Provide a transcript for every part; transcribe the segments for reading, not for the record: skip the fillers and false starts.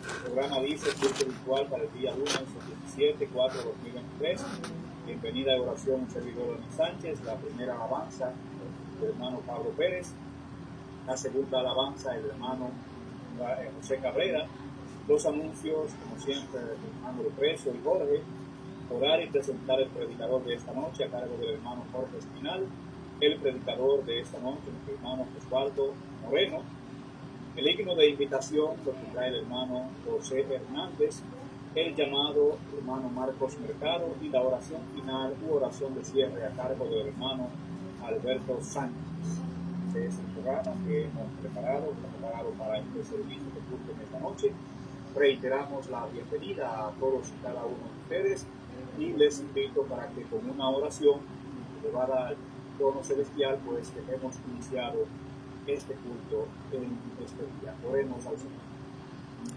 El programa dice culto virtual para el día lunes 17/4/2023. Bienvenida a oración, un servidor Dani Sánchez. La primera alabanza del hermano Pablo Pérez. La segunda alabanza el hermano José Cabrera. Los anuncios, como siempre, del hermano Preso y Jorge. Orar y presentar el predicador de esta noche a cargo del hermano Jorge Espinal. El predicador de esta noche, el hermano Osvaldo Moreno. El himno de invitación lo tendrá el hermano José Hernández, el llamado hermano Marcos Mercado y la oración final u oración de cierre a cargo del hermano Alberto Sánchez. Este es el programa que hemos preparado para este servicio de culto en esta noche. Reiteramos la bienvenida a todos y cada uno de ustedes y les invito para que con una oración llevada al trono celestial pues hemos iniciado este culto en este día. Oremos al Señor.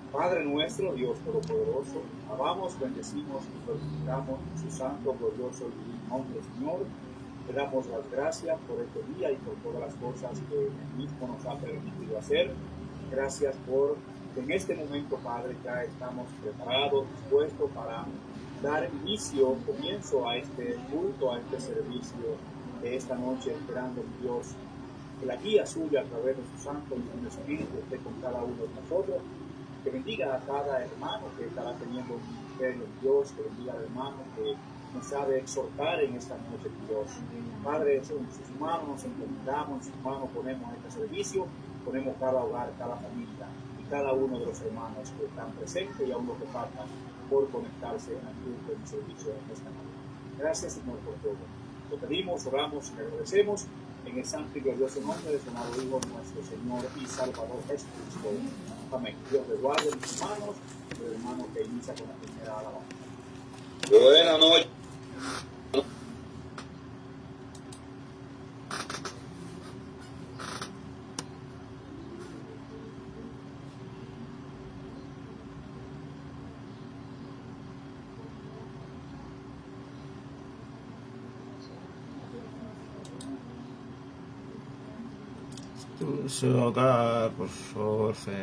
Padre nuestro, Dios Todopoderoso, alabamos, bendecimos y glorificamos su santo, glorioso y divino nombre, Señor. Le damos las gracias por este día y por todas las cosas que Él mismo nos ha permitido hacer. Gracias por que en este momento, Padre, ya estamos preparados, dispuestos para dar comienzo a este culto, a este servicio de esta noche, esperando en Dios que la guía suya a través de su Santo y su Espíritu esté con cada uno de nosotros, que bendiga a cada hermano que estará teniendo un ministerio en Dios, que bendiga al hermano que nos sabe exhortar en esta noche, Dios. Padre, en sus manos nos encomendamos, en sus manos ponemos este servicio, ponemos cada hogar, cada familia y cada uno de los hermanos que están presentes y aún los que faltan por conectarse al culto y servicio en esta noche. Gracias, Señor, por todo. Lo pedimos, oramos y le agradecemos en el santo y glorioso nombre de su amado Hijo, nuestro Señor y Salvador Jesucristo. Amén. Dios le guarde en sus manos, el hermano que inicia con la primera alabanza. Buenas noches. Su hogar, por favor, Jesús,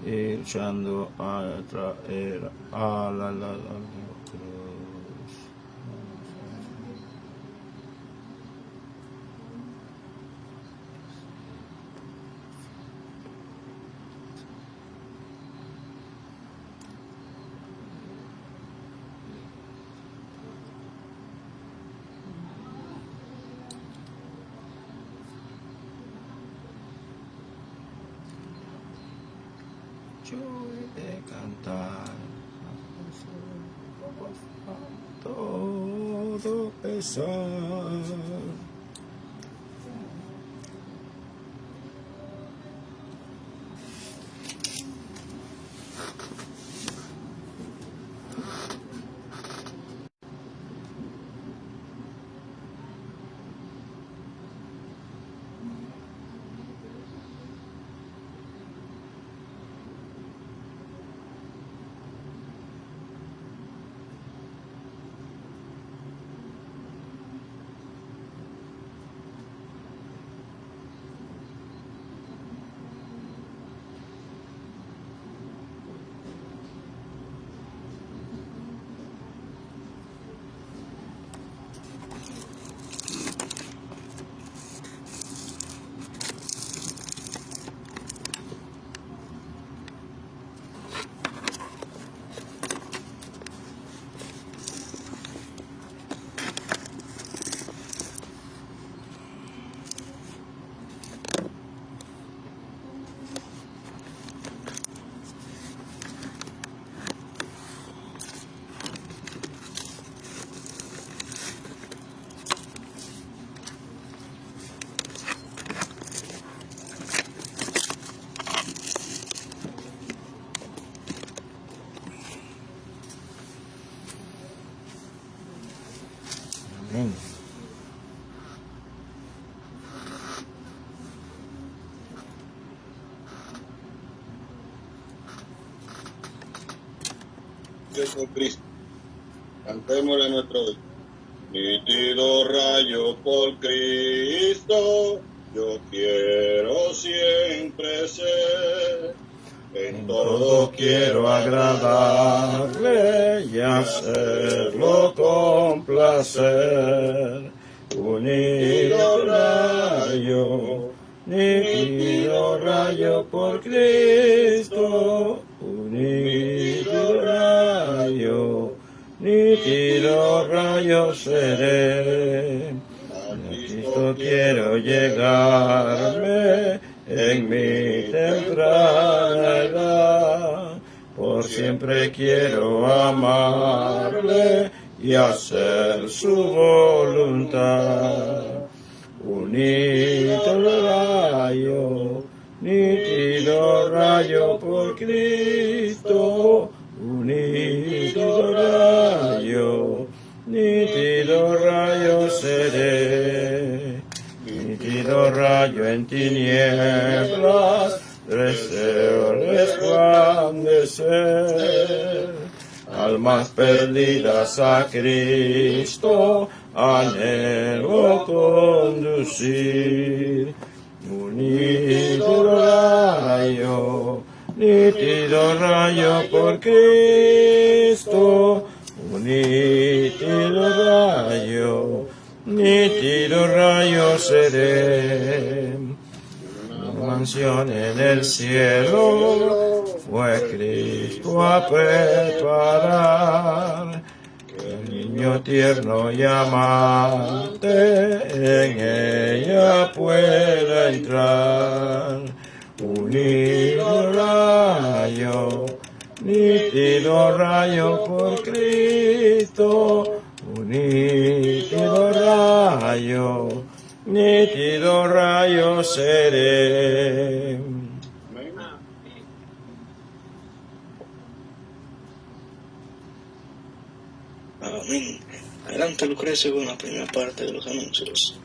y luchando a traer a la cruz. Yo he de cantar todo pesar. Amén. Jesucristo, cantémosle nuestro Dios. Nítido rayo por Cristo, yo quiero siempre ser En todo quiero agradarle y hacerlo con placer. Unido rayo, nítido rayo por Cristo. Unido rayo, nítido rayo seré. A Cristo quiero llegarme en mi temprana edad. Por siempre quiero amarle y hacer su voluntad. Unido rayo, nítido rayo por Cristo. Unido rayo, nítido rayo seré. Nítido rayo en tinieblas, deseo resplandecer. Almas perdidas a Cristo, anhelo conducir. Unido rayo, nítido rayo por Cristo. Nítido rayo, nítido rayo seré. Una mansión en el cielo fue Cristo a preparar, que el niño tierno y amante en ella pueda entrar. Unido rayo, nítido rayo por Cristo. Nítido rayo, nítido rayo seré. Amén. Adelante, Lucrecia, con la primera parte de los anuncios.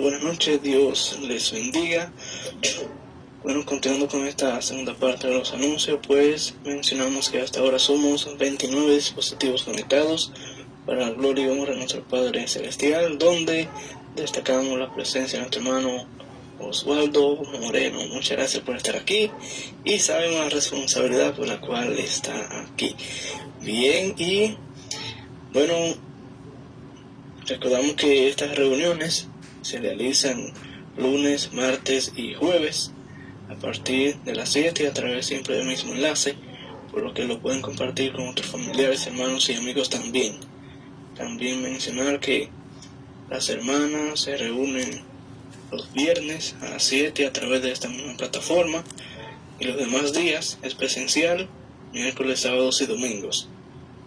Buenas noches, Dios les bendiga. Bueno, continuando con esta segunda parte de los anuncios, pues mencionamos que hasta ahora somos 29 dispositivos conectados para la gloria y honra de nuestro Padre Celestial, donde destacamos la presencia de nuestro hermano Oswaldo Moreno. Muchas gracias por estar aquí y sabemos la responsabilidad por la cual está aquí. Bien, y bueno, recordamos que estas reuniones se realizan lunes, martes y jueves a partir de las 7 y a través siempre del mismo enlace, por lo que lo pueden compartir con otros familiares, hermanos y amigos también. También mencionar que las hermanas se reúnen los viernes a las 7 a través de esta misma plataforma, y los demás días es presencial, miércoles, sábados y domingos.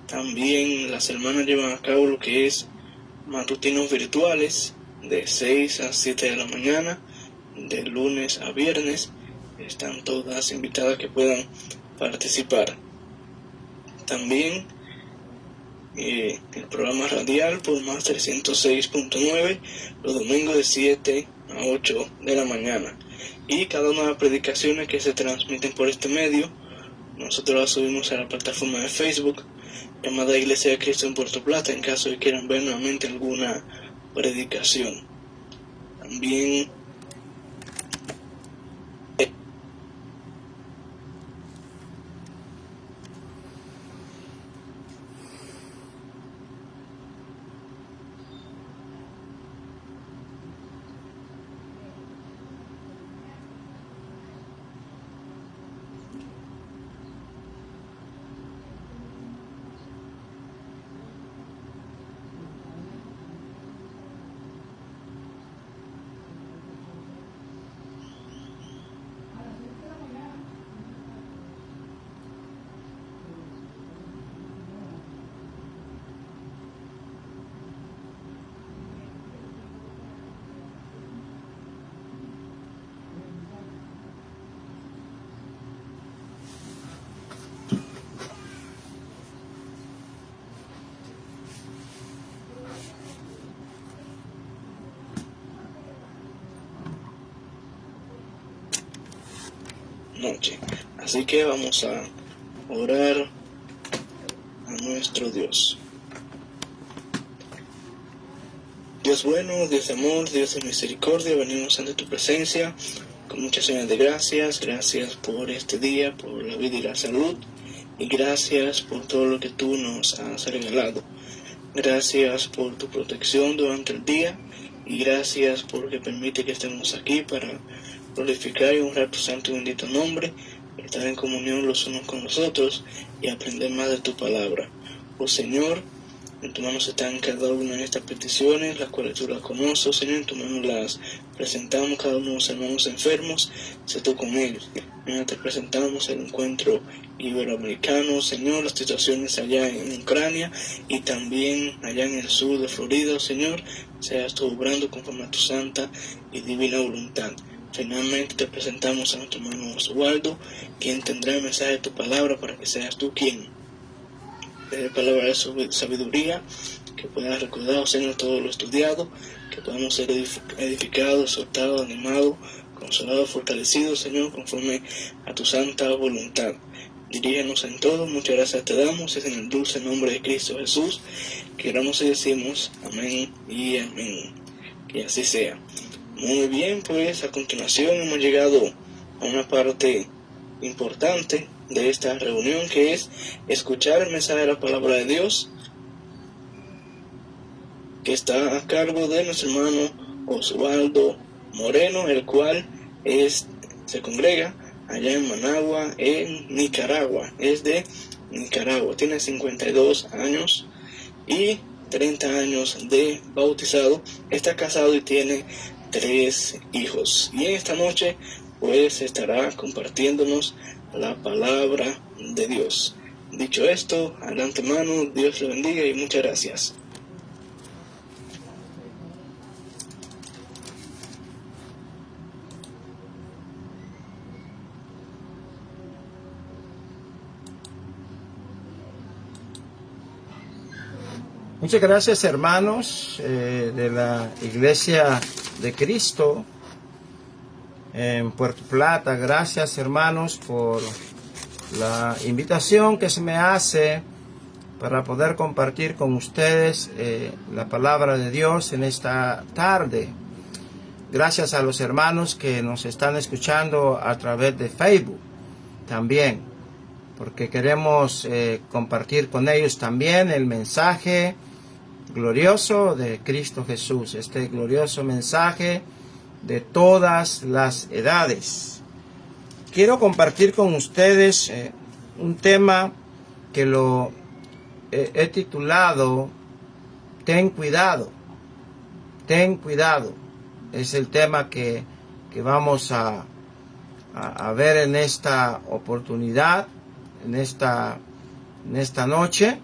También las hermanas llevan a cabo lo que es matutinos virtuales de 6 a 7 de la mañana, de lunes a viernes. Están todas invitadas que puedan participar. También el programa radial por Master 106.9 los domingos de 7 a 8 de la mañana. Y cada una de las predicaciones que se transmiten por este medio, nosotros las subimos a la plataforma de Facebook llamada Iglesia de Cristo en Puerto Plata, en caso de que quieran ver nuevamente alguna predicación. También noche. Así que vamos a orar a nuestro Dios. Dios bueno, Dios de amor, Dios de misericordia, venimos ante tu presencia con muchas señas de gracias. Gracias por este día, por la vida y la salud, y gracias por todo lo que tú nos has regalado. Gracias por tu protección durante el día, y gracias porque permite que estemos aquí para glorificar y honrar tu santo y bendito nombre, estar en comunión los unos con los otros y aprender más de tu palabra. Oh Señor, en tu mano están cada una de estas peticiones, las cuales tú las conoces. Oh Señor, en tu mano las presentamos, cada uno de los hermanos enfermos, sé tú con ellos. Señor, te presentamos el encuentro iberoamericano, Señor, las situaciones allá en Ucrania y también allá en el sur de Florida. Oh Señor, seas tú obrando conforme a tu santa y divina voluntad. Finalmente te presentamos a nuestro hermano Oswaldo, quien tendrá el mensaje de tu palabra para que seas tú quien dé palabra de sabiduría, que puedas recordar, oh Señor, todo lo estudiado, que podamos ser edificados, exhortados, animados, consolados, fortalecidos, Señor, conforme a tu santa voluntad. Dirígenos en todo, muchas gracias te damos, es en el dulce nombre de Cristo Jesús que oramos y decimos amén y amén. Que así sea. Muy bien, pues a continuación hemos llegado a una parte importante de esta reunión, que es escuchar el mensaje de la palabra de Dios, que está a cargo de nuestro hermano Oswaldo Moreno, el cual se congrega allá en Managua, en Nicaragua. Es de Nicaragua, tiene 52 años y 30 años de bautizado, está casado y tiene 3 hijos. Y en esta noche pues estará compartiéndonos la palabra de Dios. Dicho esto, adelante hermano, Dios le bendiga y muchas gracias. Muchas gracias, hermanos de la Iglesia de Cristo en Puerto Plata. Gracias, hermanos, por la invitación que se me hace para poder compartir con ustedes la palabra de Dios en esta tarde. Gracias a los hermanos que nos están escuchando a través de Facebook también, porque queremos compartir con ellos también el mensaje glorioso de Cristo Jesús, este glorioso mensaje de todas las edades. Quiero compartir con ustedes un tema que lo he titulado Ten cuidado. Ten cuidado. Es el tema que vamos a ver en esta oportunidad, en esta noche,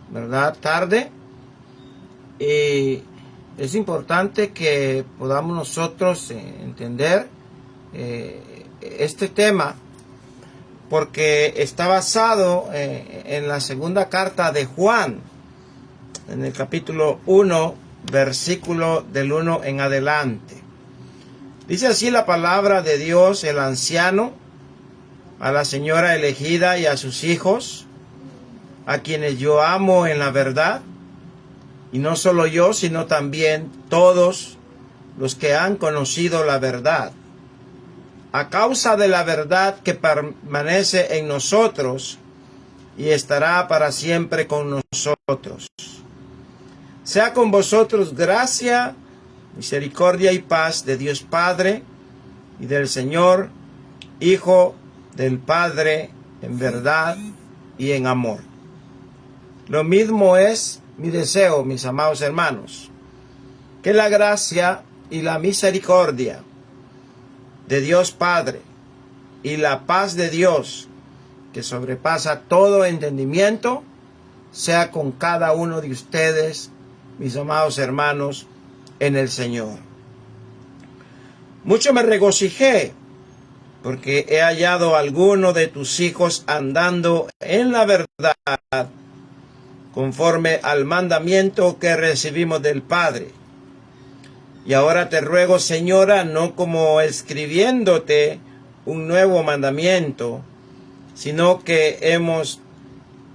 ¿verdad? Tarde. Y es importante que podamos nosotros entender este tema, porque está basado en la segunda carta de Juan, en el capítulo 1, versículo del 1 en adelante. Dice así la palabra de Dios: el anciano, a la señora elegida y a sus hijos, a quienes yo amo en la verdad, y no solo yo, sino también todos los que han conocido la verdad, a causa de la verdad que permanece en nosotros y estará para siempre con nosotros. Sea con vosotros gracia, misericordia y paz de Dios Padre y del Señor Hijo del Padre, en verdad y en amor. Lo mismo es mi deseo, mis amados hermanos, que la gracia y la misericordia de Dios Padre y la paz de Dios, que sobrepasa todo entendimiento, sea con cada uno de ustedes, mis amados hermanos, en el Señor. Mucho me regocijé, porque he hallado a alguno de tus hijos andando en la verdad, conforme al mandamiento que recibimos del Padre. Y ahora te ruego, Señora, no como escribiéndote un nuevo mandamiento, sino que hemos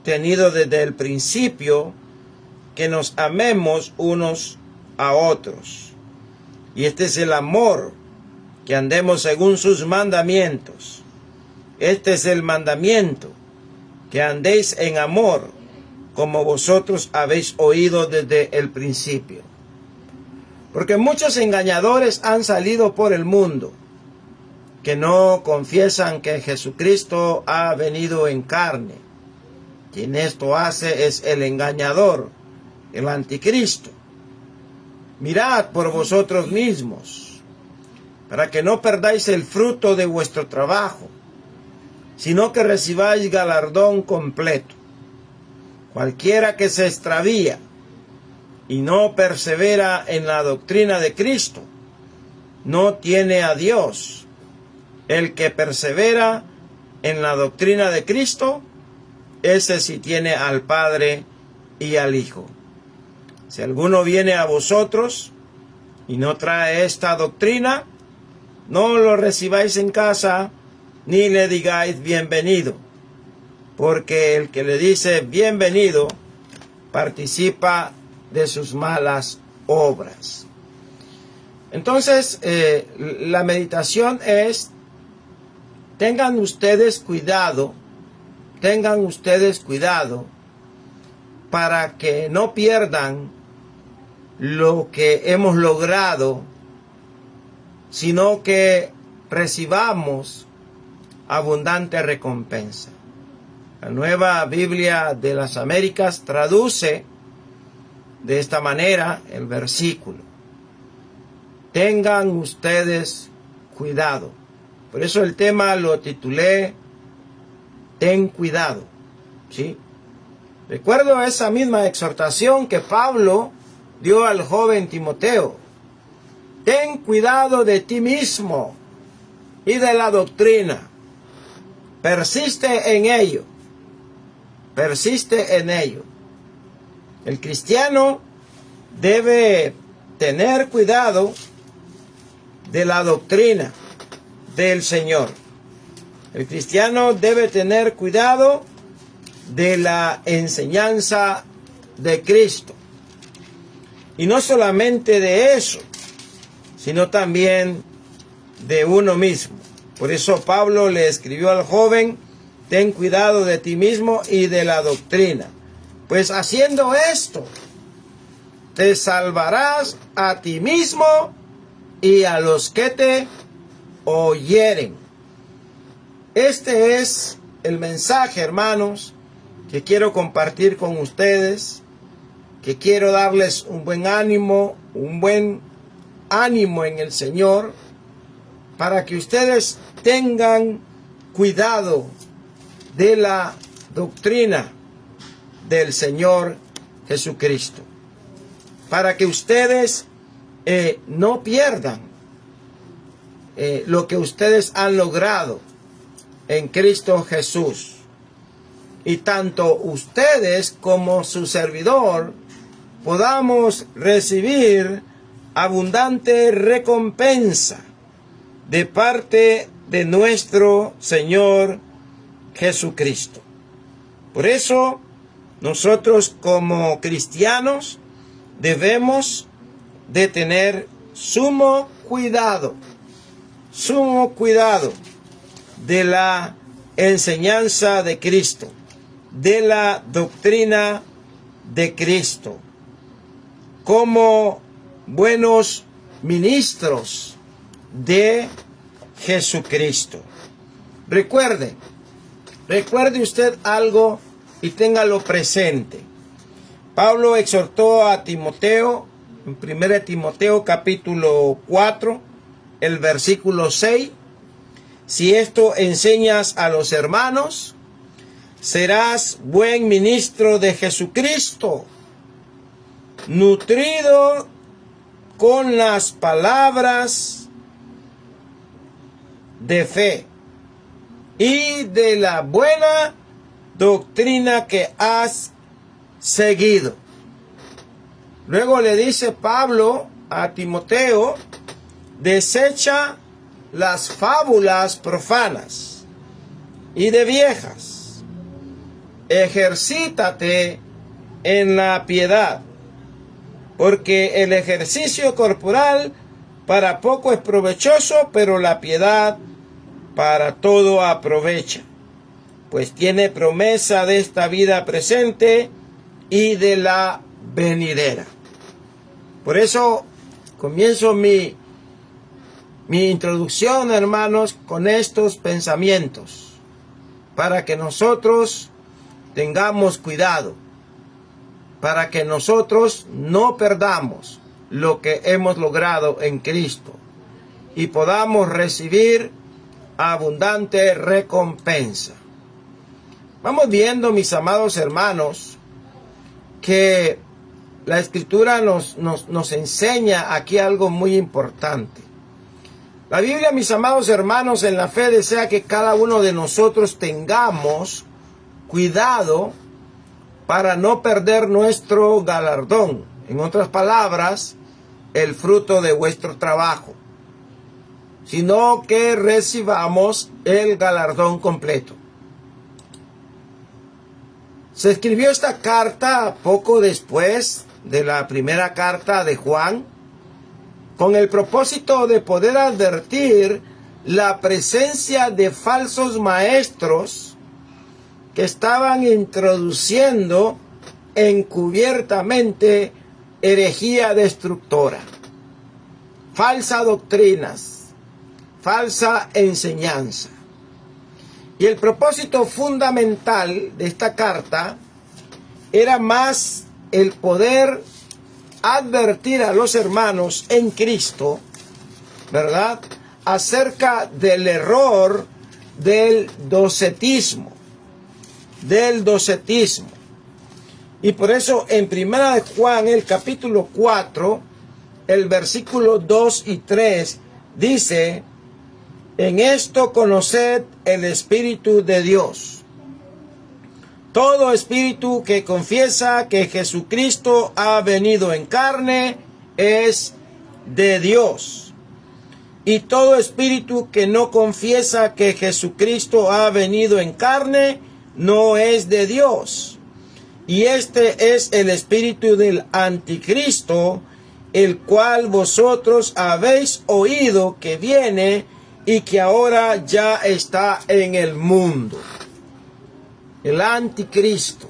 tenido desde el principio, que nos amemos unos a otros. Y este es el amor, que andemos según sus mandamientos. Este es el mandamiento, que andéis en amor, como vosotros habéis oído desde el principio. Porque muchos engañadores han salido por el mundo, que no confiesan que Jesucristo ha venido en carne. Quien esto hace es el engañador, el anticristo. Mirad por vosotros mismos, para que no perdáis el fruto de vuestro trabajo, sino que recibáis galardón completo. Cualquiera que se extravía y no persevera en la doctrina de Cristo, no tiene a Dios. El que persevera en la doctrina de Cristo, ese sí tiene al Padre y al Hijo. Si alguno viene a vosotros y no trae esta doctrina, no lo recibáis en casa, ni le digáis bienvenido, porque el que le dice bienvenido participa de sus malas obras. Entonces, la meditación es: tengan ustedes cuidado para que no pierdan lo que hemos logrado, sino que recibamos abundante recompensa. La Nueva Biblia de las Américas traduce de esta manera el versículo: tengan ustedes cuidado. Por eso el tema lo titulé Ten cuidado. ¿Sí? Recuerdo esa misma exhortación que Pablo dio al joven Timoteo: ten cuidado de ti mismo y de la doctrina. Persiste en ello. Persiste en ello. El cristiano debe tener cuidado de la doctrina del Señor. El cristiano debe tener cuidado de la enseñanza de Cristo. Y no solamente de eso, sino también de uno mismo. Por eso Pablo le escribió al joven: ten cuidado de ti mismo y de la doctrina, pues haciendo esto te salvarás a ti mismo y a los que te oyeren. Este es el mensaje, hermanos, que quiero compartir con ustedes, que quiero darles un buen ánimo en el Señor, para que ustedes tengan cuidado de la doctrina del Señor Jesucristo, para que ustedes no pierdan lo que ustedes han logrado en Cristo Jesús. Y tanto ustedes como su servidor podamos recibir abundante recompensa de parte de nuestro Señor Jesucristo. Por eso, nosotros como cristianos debemos de tener sumo cuidado de la enseñanza de Cristo, de la doctrina de Cristo, como buenos ministros de Jesucristo. Recuerde usted algo y téngalo presente. Pablo exhortó a Timoteo en 1 Timoteo capítulo 4, el versículo 6. Si esto enseñas a los hermanos, serás buen ministro de Jesucristo, nutrido con las palabras de fe y de la buena doctrina que has seguido. Luego le dice Pablo a Timoteo: desecha las fábulas profanas y de viejas, ejercítate en la piedad, porque el ejercicio corporal para poco es provechoso, pero la piedad para todo aprovecha, pues tiene promesa de esta vida presente y de la venidera. Por eso comienzo mi introducción, hermanos, con estos pensamientos, para que nosotros tengamos cuidado, para que nosotros no perdamos lo que hemos logrado en Cristo y podamos recibir abundante recompensa. Vamos viendo, mis amados hermanos, que la Escritura nos enseña aquí algo muy importante. La Biblia, mis amados hermanos, en la fe desea que cada uno de nosotros tengamos cuidado para no perder nuestro galardón. En otras palabras, el fruto de vuestro trabajo, sino que recibamos el galardón completo. Se escribió esta carta poco después de la primera carta de Juan, con el propósito de poder advertir la presencia de falsos maestros que estaban introduciendo encubiertamente herejía destructora, falsas doctrinas, falsa enseñanza. Y el propósito fundamental de esta carta era más el poder advertir a los hermanos en Cristo, ¿verdad?, acerca del error del docetismo. Y por eso en 1 de Juan, el capítulo 4, el versículo 2 y 3, dice: en esto conoced el Espíritu de Dios. Todo espíritu que confiesa que Jesucristo ha venido en carne es de Dios. y todo espíritu que no confiesa que Jesucristo ha venido en carne no es de Dios. Y este es el espíritu del anticristo, el cual vosotros habéis oído que viene y que ahora ya está en el mundo. El anticristo.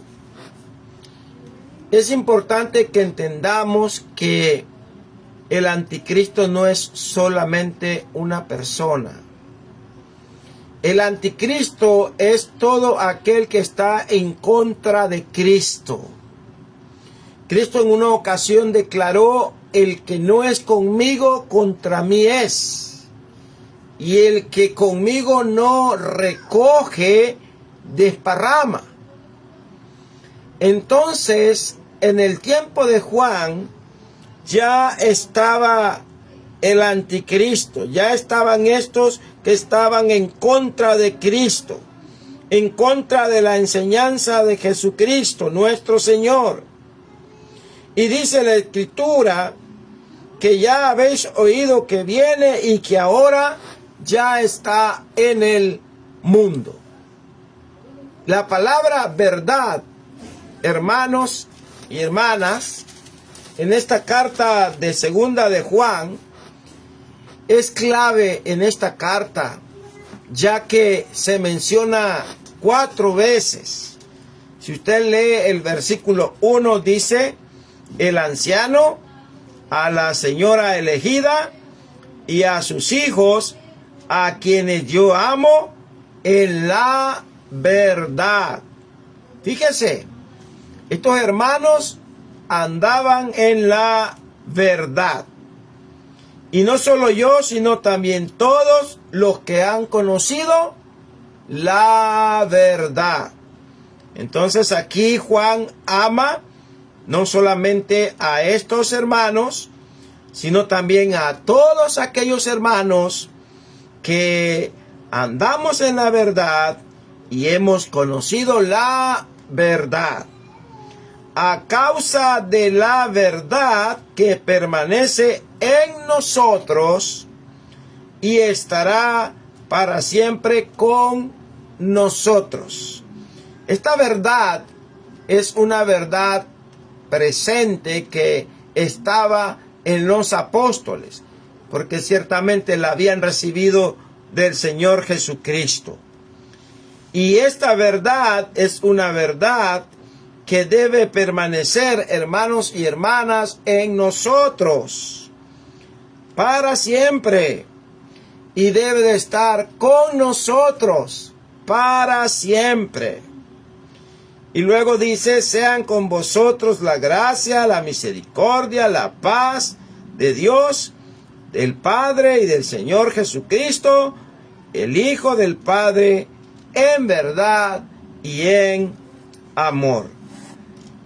Es importante que entendamos que el anticristo no es solamente una persona. El anticristo es todo aquel que está en contra de Cristo. Cristo en una ocasión declaró: el que no es conmigo, contra mí es. Y el que conmigo no recoge, desparrama. Entonces, en el tiempo de Juan, ya estaba el anticristo, ya estaban estos que estaban en contra de Cristo, en contra de la enseñanza de Jesucristo, nuestro Señor. Y dice la Escritura que ya habéis oído que viene y que ahora ya está en el mundo. La palabra verdad, hermanos y hermanas, en esta carta de segunda de Juan, es clave en esta carta, ya que se menciona 4 veces. Si usted lee el versículo 1, dice: el anciano, a la señora elegida y a sus hijos, a quienes yo amo en la verdad. Fíjese, estos hermanos andaban en la verdad. Y no solo yo, sino también todos los que han conocido la verdad. Entonces aquí Juan ama no solamente a estos hermanos, sino también a todos aquellos hermanos que andamos en la verdad y hemos conocido la verdad. A causa de la verdad que permanece en nosotros y estará para siempre con nosotros. Esta verdad es una verdad presente que estaba en los apóstoles, porque ciertamente la habían recibido del Señor Jesucristo. Y esta verdad es una verdad que debe permanecer, hermanos y hermanas, en nosotros para siempre, y debe de estar con nosotros para siempre. Y luego dice: sean con vosotros la gracia, la misericordia, la paz de Dios, del Padre y del Señor Jesucristo, el Hijo del Padre, en verdad y en amor.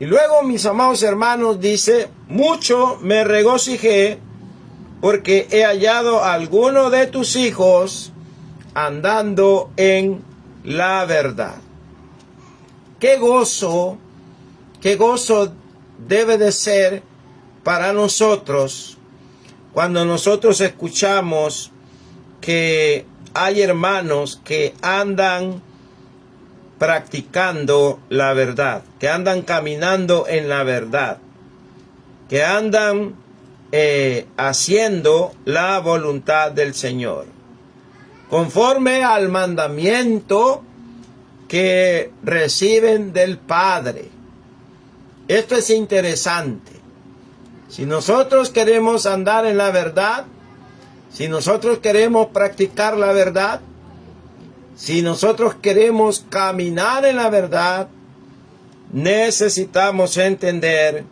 Y luego, mis amados hermanos, dice: mucho me regocijé porque he hallado a alguno de tus hijos andando en la verdad. Qué gozo debe de ser para nosotros cuando nosotros escuchamos que hay hermanos que andan practicando la verdad, que andan caminando en la verdad, que andan haciendo la voluntad del Señor, conforme al mandamiento que reciben del Padre. Esto es interesante. Si nosotros queremos andar en la verdad, si nosotros queremos practicar la verdad, si nosotros queremos caminar en la verdad, necesitamos entender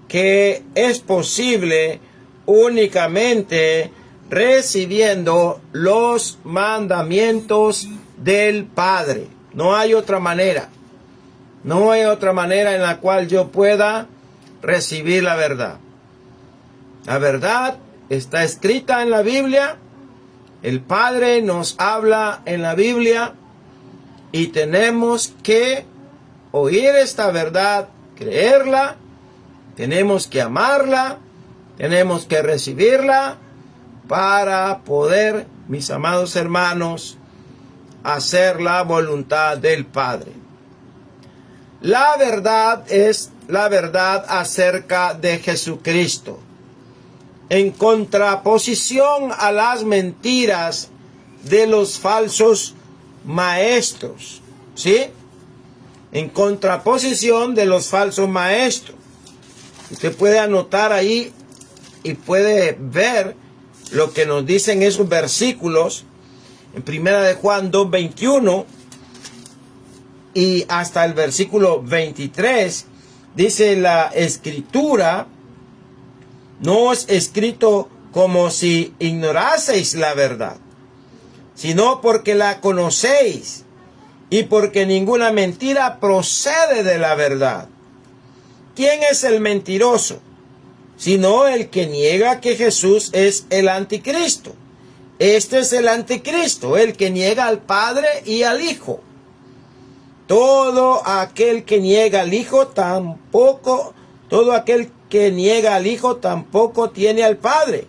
que es posible únicamente recibiendo los mandamientos del Padre. No hay otra manera. No hay otra manera en la cual yo pueda recibir la verdad. La verdad está escrita en la Biblia. El Padre nos habla en la Biblia y tenemos que oír esta verdad, creerla, tenemos que amarla, tenemos que recibirla para poder, mis amados hermanos, hacer la voluntad del Padre. La verdad es la verdad acerca de Jesucristo, en contraposición a las mentiras de los falsos maestros, ¿sí? En contraposición de los falsos maestros. Usted puede anotar ahí y puede ver lo que nos dicen esos versículos en 1 de Juan 2:21 y hasta el versículo 23. Dice la Escritura: no es escrito como si ignoraseis la verdad, sino porque la conocéis y porque ninguna mentira procede de la verdad. ¿Quién es el mentiroso? Sino el que niega que Jesús es el anticristo. Este es el anticristo, el que niega al Padre y al Hijo. Todo aquel que niega al Hijo tampoco tiene al Padre.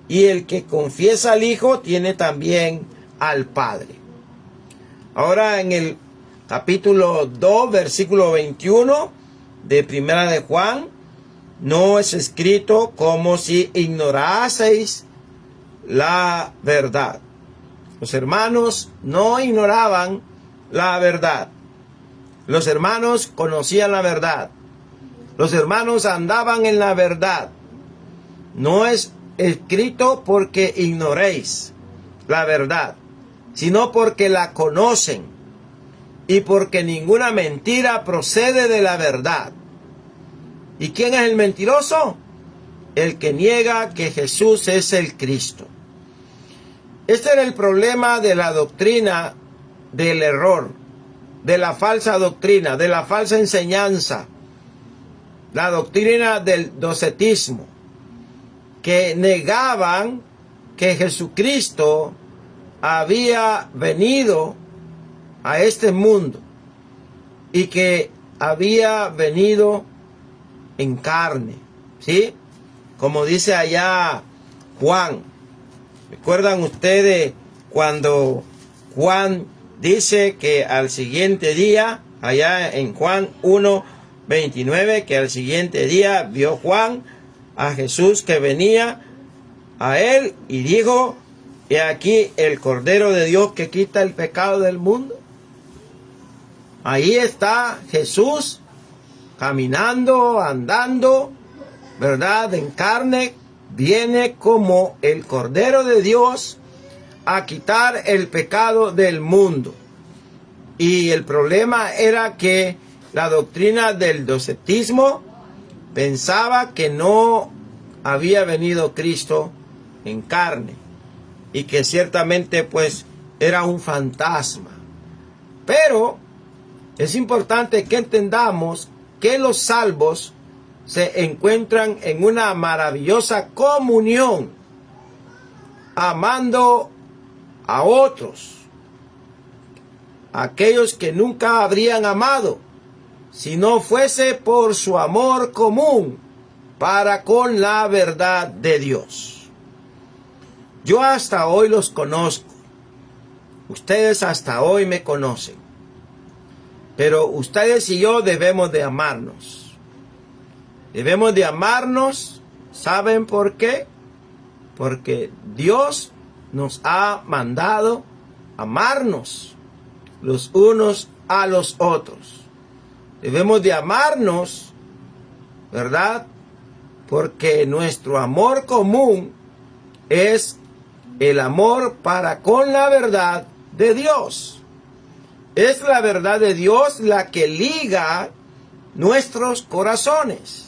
Y el que confiesa al Hijo tiene también al Padre. Ahora en el capítulo 2, versículo 21 de 1 de Juan, no es escrito como si ignoraseis la verdad. Los hermanos no ignoraban la verdad. Los hermanos conocían la verdad. Los hermanos andaban en la verdad. No es escrito porque ignoréis la verdad, sino porque la conocen y porque ninguna mentira procede de la verdad. ¿Y quién es el mentiroso? El que niega que Jesús es el Cristo. Este era el problema de la doctrina del error, de la falsa doctrina, de la falsa enseñanza, la doctrina del docetismo, que negaban que Jesucristo había venido a este mundo y que había venido en carne, ¿sí? Como dice allá Juan. ¿Recuerdan ustedes cuando Juan dice que al siguiente día, allá en Juan 1:29, que al siguiente día vio Juan a Jesús que venía a él y dijo: he aquí el Cordero de Dios que quita el pecado del mundo? Ahí está Jesús caminando, andando, ¿verdad? En carne, viene como el Cordero de Dios a quitar el pecado del mundo. Y el problema era que la doctrina del docetismo pensaba que no había venido Cristo en carne y que ciertamente pues era un fantasma. Pero es importante que entendamos que los salvos se encuentran en una maravillosa comunión, amando a otros, aquellos que nunca habrían amado, si no fuese por su amor común para con la verdad de Dios. Yo hasta hoy los conozco, ustedes hasta hoy me conocen, pero ustedes y yo debemos de amarnos. Debemos de amarnos. ¿Saben por qué? Porque Dios nos ha mandado amarnos los unos a los otros. Debemos de amarnos, ¿verdad? Porque nuestro amor común es el amor para con la verdad de Dios. Es la verdad de Dios la que liga nuestros corazones.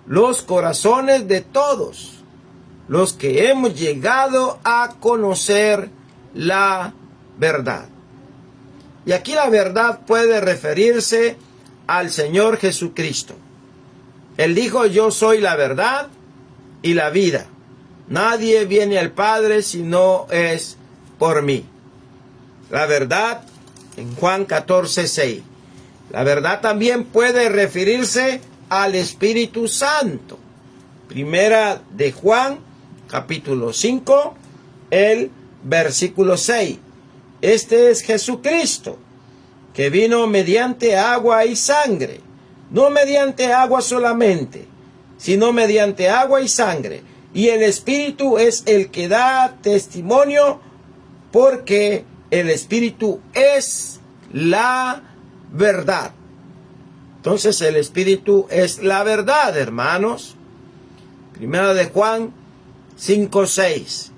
Los corazones de todos los que hemos llegado a conocer la verdad. Y aquí la verdad puede referirse al Señor Jesucristo. Él dijo: yo soy la verdad y la vida. Nadie viene al Padre si no es por mí. La verdad en Juan 14:6. La verdad también puede referirse al Espíritu Santo. Primera de Juan capítulo 5, el versículo 6. Este es Jesucristo, que vino mediante agua y sangre, no mediante agua solamente, sino mediante agua y sangre. Y el Espíritu es el que da testimonio, porque el Espíritu es la verdad. Entonces el Espíritu es la verdad, hermanos. Primera de Juan 5:6.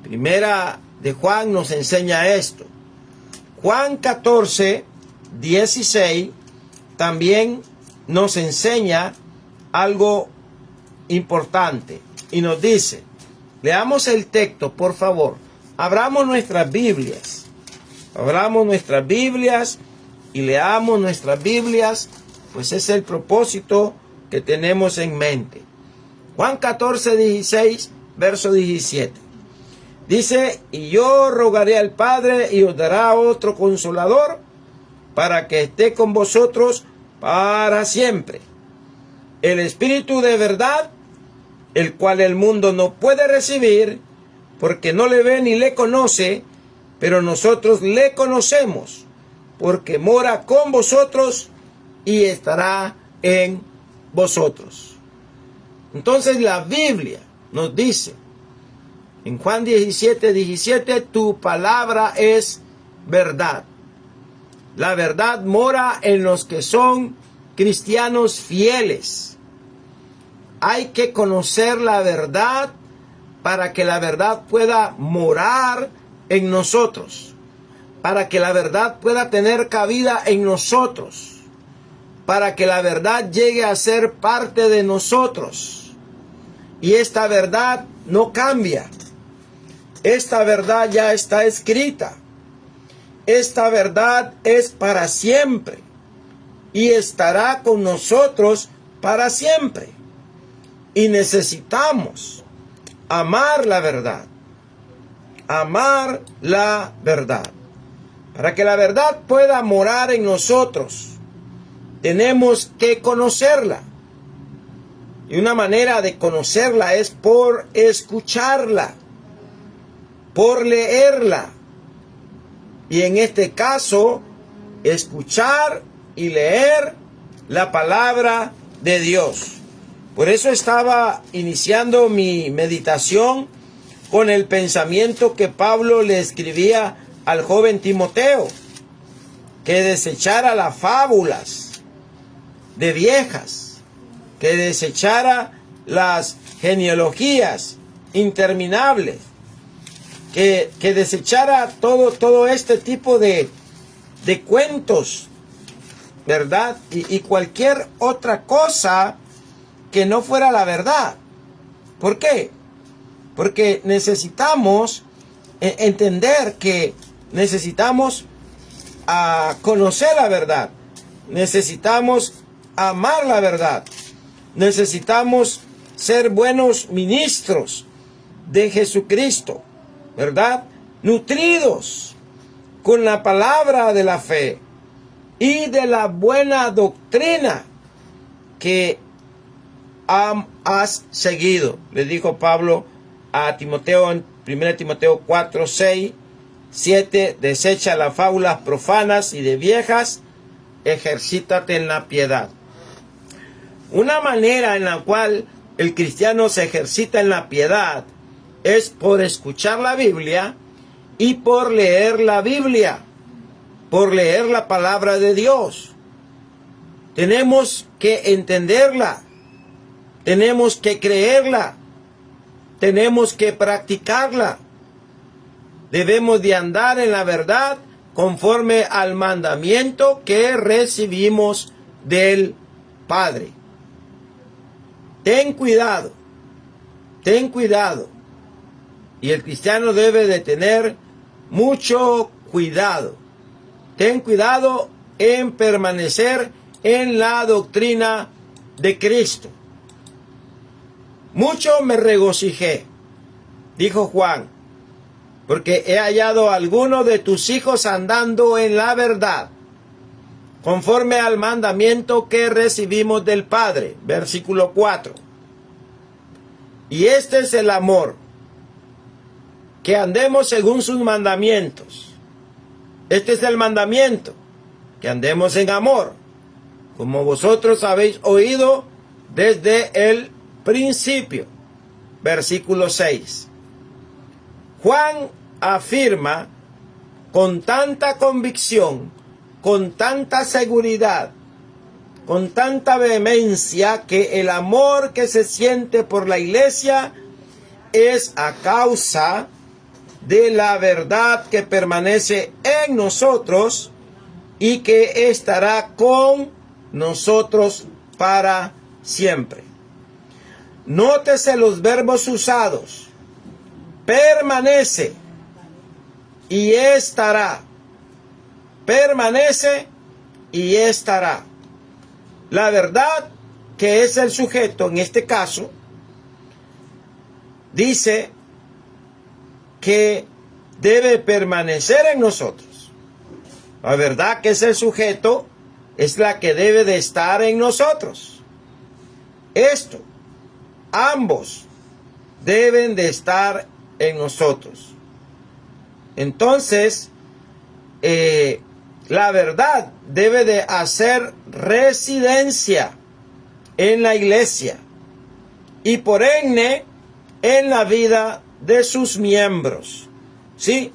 Primera de Juan nos enseña esto. Juan 14:16 también nos enseña algo importante y nos dice, leamos el texto, por favor. Abramos nuestras Biblias. Abramos nuestras Biblias y leamos nuestras Biblias, pues es el propósito que tenemos en mente. Juan 14:16, verso 17. Dice, y yo rogaré al Padre y os dará otro consolador para que esté con vosotros para siempre. El Espíritu de verdad, el cual el mundo no puede recibir porque no le ve ni le conoce, pero nosotros le conocemos porque mora con vosotros y estará en vosotros. Entonces la Biblia nos dice en Juan 17:17, tu palabra es verdad. La verdad mora en los que son cristianos fieles. Hay que conocer la verdad para que la verdad pueda morar en nosotros, para que la verdad pueda tener cabida en nosotros, para que la verdad llegue a ser parte de nosotros. Y esta verdad no cambia. Esta verdad ya está escrita. Esta verdad es para siempre y estará con nosotros para siempre. Y necesitamos amar la verdad. Amar la verdad. Para que la verdad pueda morar en nosotros, tenemos que conocerla. Y una manera de conocerla es por escucharla, por leerla. Y en este caso, escuchar y leer la palabra de Dios. Por eso estaba iniciando mi meditación con el pensamiento que Pablo le escribía al joven Timoteo, que desechara las fábulas de viejas, que desechara las genealogías interminables, que desechara todo este tipo de cuentos, ¿verdad? Y cualquier otra cosa que no fuera la verdad. ¿Por qué? Porque necesitamos entender que necesitamos conocer la verdad. Necesitamos amar la verdad. Necesitamos ser buenos ministros de Jesucristo, ¿verdad? Nutridos con la palabra de la fe y de la buena doctrina que has seguido. Le dijo Pablo a Timoteo en 1 Timoteo 4, 6, 7, desecha las fábulas profanas y de viejas, ejercítate en la piedad. Una manera en la cual el cristiano se ejercita en la piedad es por escuchar la Biblia y por leer la Biblia, por leer la palabra de Dios. Tenemos que entenderla, tenemos que creerla, tenemos que practicarla. Debemos de andar en la verdad conforme al mandamiento que recibimos del Padre. Ten cuidado, ten cuidado. Y el cristiano debe de tener mucho cuidado. Ten cuidado en permanecer en la doctrina de Cristo. Mucho me regocijé, dijo Juan, porque he hallado a alguno de tus hijos andando en la verdad, conforme al mandamiento que recibimos del Padre. Versículo 4. Y este es el amor, que andemos según sus mandamientos. Este es el mandamiento, que andemos en amor, como vosotros habéis oído desde el principio. Versículo 6. Juan afirma con tanta convicción, con tanta seguridad, con tanta vehemencia, que el amor que se siente por la iglesia es a causa de la verdad que permanece en nosotros y que estará con nosotros para siempre. Nótese los verbos usados: permanece y estará. Permanece y estará. La verdad, que es el sujeto en este caso, dice que debe permanecer en nosotros. La verdad, que es el sujeto, es la que debe de estar en nosotros. Esto, ambos deben de estar en nosotros. Entonces, la verdad debe de hacer residencia en la iglesia y por ende en la vida de sus miembros. ¿Sí?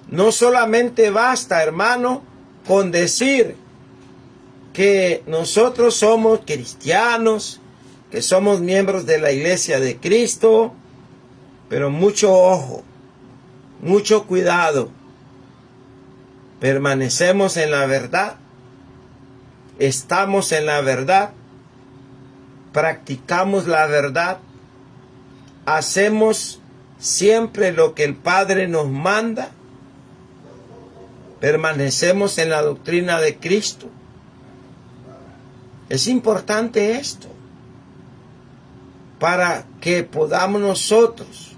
No solamente basta, hermano, con decir que nosotros somos cristianos, que somos miembros de la iglesia de Cristo, pero mucho ojo, mucho cuidado. Permanecemos en la verdad, estamos en la verdad, practicamos la verdad, hacemos siempre lo que el Padre nos manda, permanecemos en la doctrina de Cristo. Es importante esto para que podamos nosotros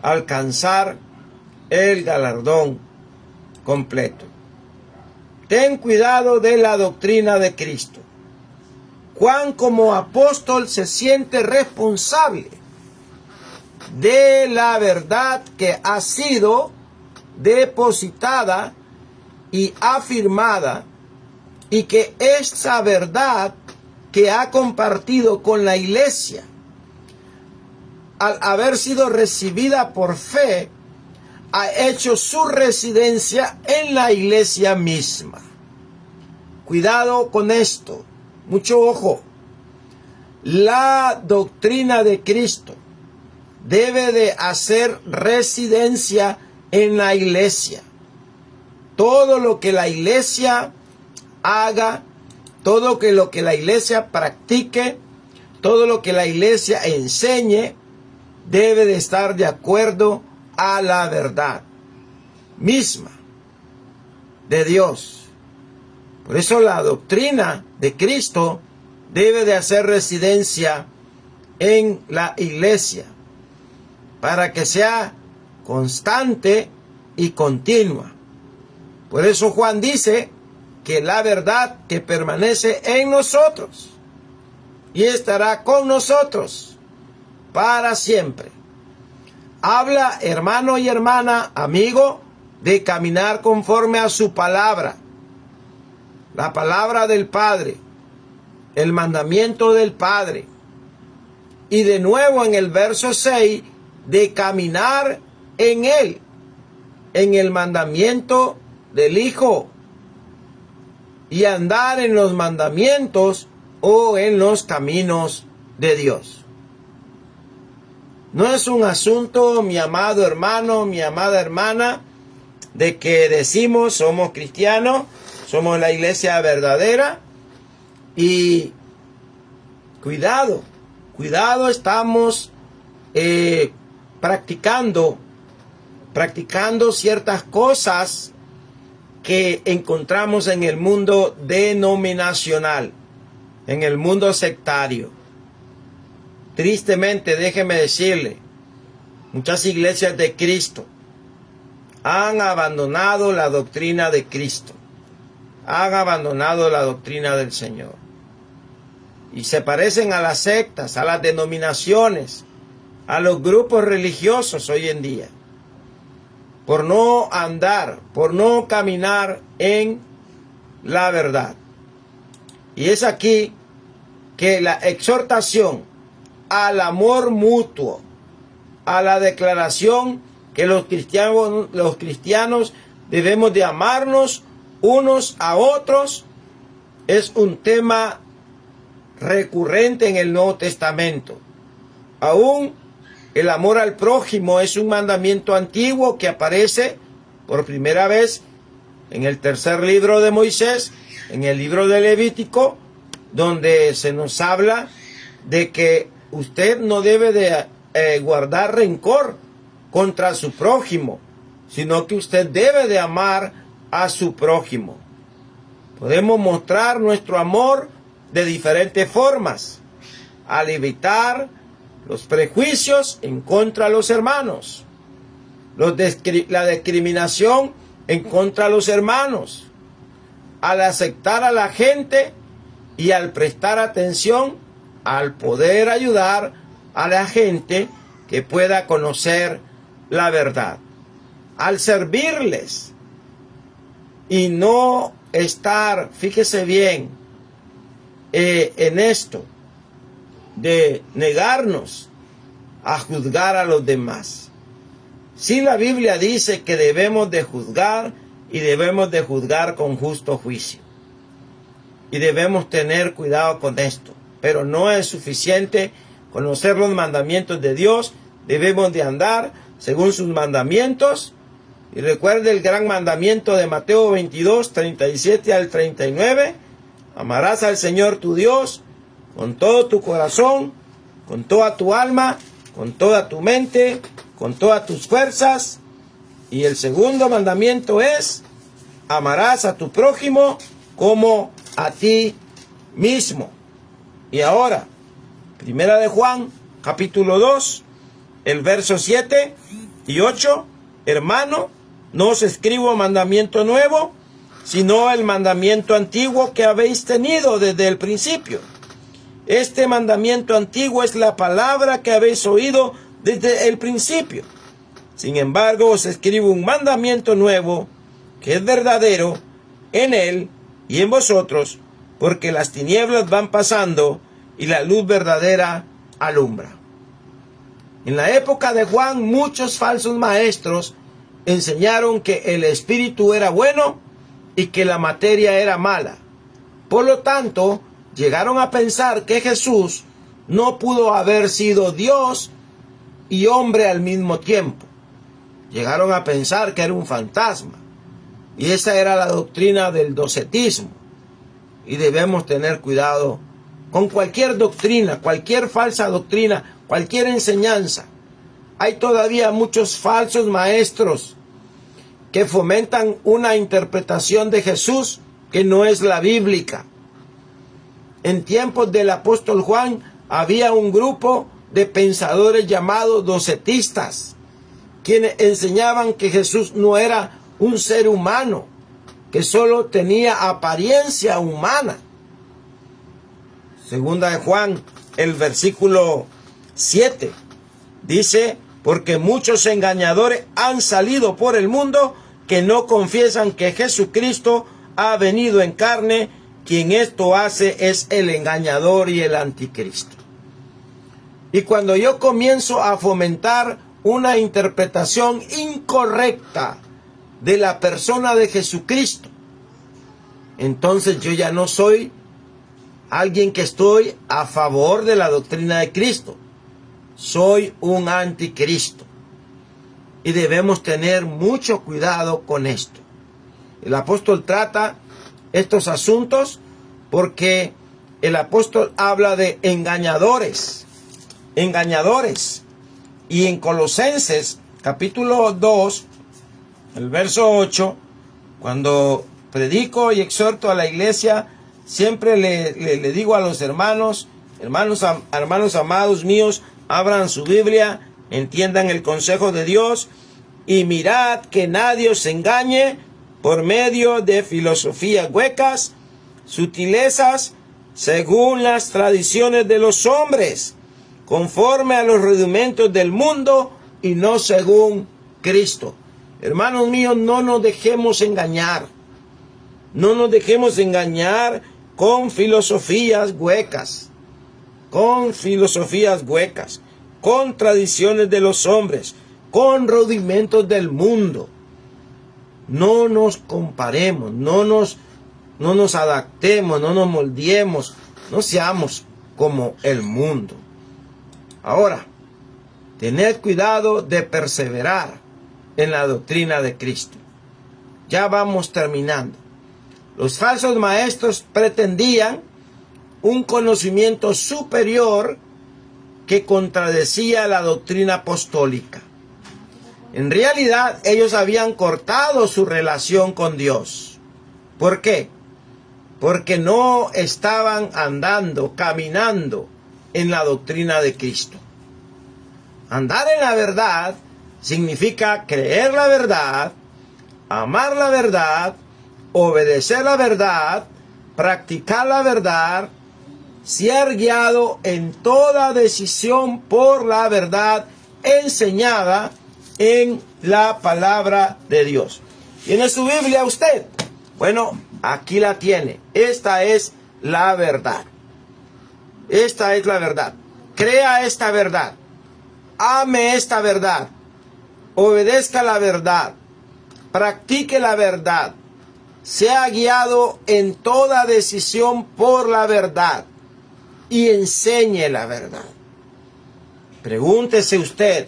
alcanzar el galardón completo. Ten cuidado de la doctrina de Cristo. Juan, como apóstol, se siente responsable de la verdad que ha sido depositada y afirmada, y que esa verdad que ha compartido con la iglesia, al haber sido recibida por fe, ha hecho su residencia en la iglesia misma. Cuidado con esto, mucho ojo. La doctrina de Cristo debe de hacer residencia en la iglesia. Todo lo que la iglesia haga, todo lo que la iglesia practique, todo lo que la iglesia enseñe, debe de estar de acuerdo a la verdad misma de Dios. Por eso la doctrina de Cristo debe de hacer residencia en la iglesia, para que sea constante y continua. Por eso Juan dice que la verdad que permanece en nosotros y estará con nosotros para siempre. Habla, hermano y hermana, amigo, de caminar conforme a su palabra, la palabra del Padre, el mandamiento del Padre. Y de nuevo en el verso 6, de caminar en Él, en el mandamiento del Hijo, y andar en los mandamientos o en los caminos de Dios. No es un asunto, mi amado hermano, mi amada hermana, de que decimos somos cristianos, somos la iglesia verdadera, y cuidado, estamos practicando ciertas cosas que encontramos en el mundo denominacional, en el mundo sectario. Tristemente, déjeme decirle, muchas iglesias de Cristo han abandonado la doctrina de Cristo, han abandonado la doctrina del Señor. y se parecen a las sectas, a las denominaciones, a los grupos religiosos hoy en día, por no andar, por no caminar en la verdad. Y es aquí que la exhortación al amor mutuo, a la declaración que los cristianos debemos de amarnos unos a otros, es un tema recurrente en el Nuevo Testamento. Aún el amor al prójimo es un mandamiento antiguo que aparece por primera vez en el tercer libro de Moisés, en el libro de Levítico, donde se nos habla de que usted no debe de guardar rencor contra su prójimo, sino que usted debe de amar a su prójimo. Podemos mostrar nuestro amor de diferentes formas, al evitar los prejuicios en contra de los hermanos, la discriminación en contra de los hermanos, al aceptar a la gente y al prestar atención al poder ayudar a la gente que pueda conocer la verdad, al servirles y no estar, fíjese bien, en esto de negarnos a juzgar a los demás. Sí, la Biblia dice que debemos de juzgar y debemos de juzgar con justo juicio. Y debemos tener cuidado con esto. Pero no es suficiente conocer los mandamientos de Dios. Debemos de andar según sus mandamientos. Y recuerde el gran mandamiento de Mateo 22, 37 al 39. Amarás al Señor tu Dios con todo tu corazón, con toda tu alma, con toda tu mente, con todas tus fuerzas. Y el segundo mandamiento es: amarás a tu prójimo como a ti mismo. Y ahora, Primera de Juan, capítulo 2, el verso 7 y 8. Hermano, no os escribo mandamiento nuevo, sino el mandamiento antiguo que habéis tenido desde el principio. Este mandamiento antiguo es la palabra que habéis oído desde el principio. Sin embargo, os escribo un mandamiento nuevo, que es verdadero en él y en vosotros, porque las tinieblas van pasando y la luz verdadera alumbra. En la época de Juan, muchos falsos maestros enseñaron que el espíritu era bueno y que la materia era mala. Por lo tanto, llegaron a pensar que Jesús no pudo haber sido Dios y hombre al mismo tiempo. Llegaron a pensar que era un fantasma. Y esa era la doctrina del docetismo. Y debemos tener cuidado con cualquier doctrina, cualquier falsa doctrina, cualquier enseñanza. Hay todavía muchos falsos maestros que fomentan una interpretación de Jesús que no es la bíblica. En tiempos del apóstol Juan había un grupo de pensadores llamados docetistas, quienes enseñaban que Jesús no era un ser humano, que solo tenía apariencia humana. Segunda de Juan, el versículo 7, dice: porque muchos engañadores han salido por el mundo que no confiesan que Jesucristo ha venido en carne. Quien esto hace es el engañador y el anticristo. Y cuando yo comienzo a fomentar una interpretación incorrecta de la persona de Jesucristo, entonces yo ya no soy alguien que estoy a favor de la doctrina de Cristo. Soy un anticristo. Y debemos tener mucho cuidado con esto. El apóstol trata estos asuntos porque el apóstol habla de engañadores. Engañadores. Y en Colosenses capítulo 2, el verso 8, cuando predico y exhorto a la iglesia, siempre le digo a los hermanos amados míos, abran su Biblia, entiendan el consejo de Dios y mirad que nadie os engañe por medio de filosofías huecas, sutilezas según las tradiciones de los hombres, conforme a los rudimentos del mundo y no según Cristo. Hermanos míos, no nos dejemos engañar. No nos dejemos engañar con filosofías huecas. Con filosofías huecas. Con tradiciones de los hombres. Con rudimentos del mundo. No nos comparemos. No nos adaptemos. No nos moldeemos. No seamos como el mundo. Ahora, tened cuidado de perseverar en la doctrina de Cristo. Ya vamos terminando. Los falsos maestros pretendían un conocimiento superior que contradecía la doctrina apostólica. En realidad, ellos habían cortado su relación con Dios. ¿Por qué? Porque no estaban andando, caminando en la doctrina de Cristo. Andar en la verdad significa creer la verdad, amar la verdad, obedecer la verdad, practicar la verdad, ser guiado en toda decisión por la verdad enseñada en la palabra de Dios. ¿Tiene su Biblia usted? Bueno, aquí la tiene. Esta es la verdad. Esta es la verdad. Crea esta verdad. Ame esta verdad. Obedezca la verdad. Practique la verdad. Sea guiado en toda decisión por la verdad. Y enseñe la verdad. Pregúntese usted,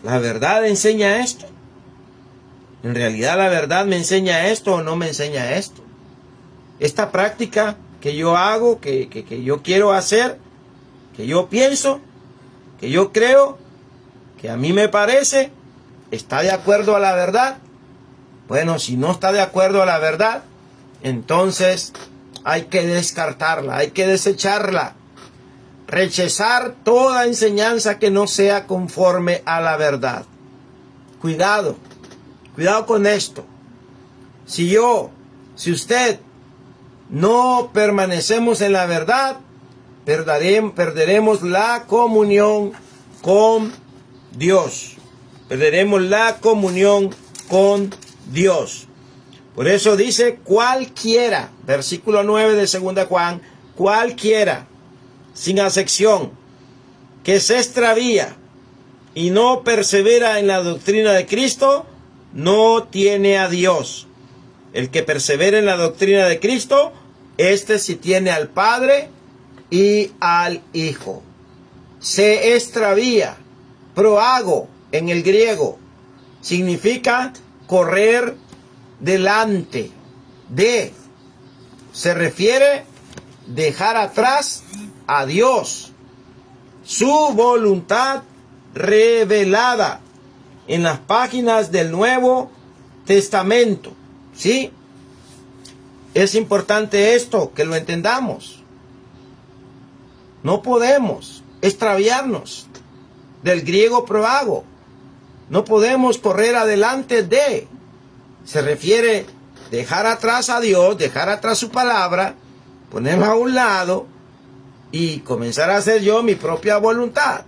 ¿la verdad enseña esto? ¿En realidad la verdad me enseña esto o no me enseña esto? Esta práctica que yo hago, que yo quiero hacer, que yo pienso, que yo creo, que a mí me parece, ¿está de acuerdo a la verdad? Bueno, si no está de acuerdo a la verdad, entonces hay que descartarla, hay que desecharla. Rechazar toda enseñanza que no sea conforme a la verdad. Cuidado, cuidado con esto. Si usted no permanecemos en la verdad, perderemos la comunión con Dios. Perderemos la comunión con Dios. Por eso dice cualquiera, versículo 9 de 2 Juan, cualquiera, sin acepción, que se extravía y no persevera en la doctrina de Cristo, no tiene a Dios. El que persevera en la doctrina de Cristo, este sí tiene al Padre y al Hijo. Se extravía, proago en el griego, significa correr delante de, se refiere dejar atrás a Dios, su voluntad revelada en las páginas del Nuevo Testamento. ¿Sí? Es importante esto, que lo entendamos. No podemos extraviarnos del griego proago. No podemos correr adelante de. Se refiere dejar atrás a Dios, dejar atrás su palabra, ponerla a un lado y comenzar a hacer yo mi propia voluntad.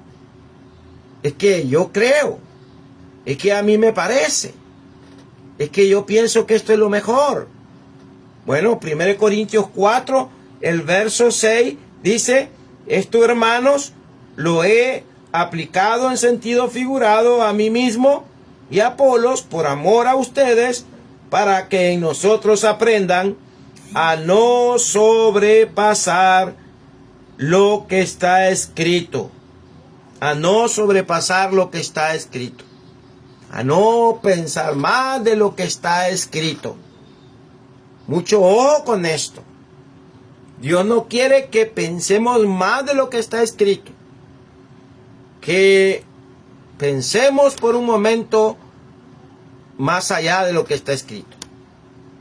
Es que yo creo, es que a mí me parece, es que yo pienso que esto es lo mejor. Bueno, 1 Corintios 4, el verso 6 dice, esto, hermanos, lo he aplicado en sentido figurado a mí mismo y a Apolos por amor a ustedes, para que en nosotros aprendan a no sobrepasar lo que está escrito. A no sobrepasar lo que está escrito. A no pensar más de lo que está escrito. Mucho ojo con esto. Dios no quiere que pensemos más de lo que está escrito. Que pensemos por un momento más allá de lo que está escrito.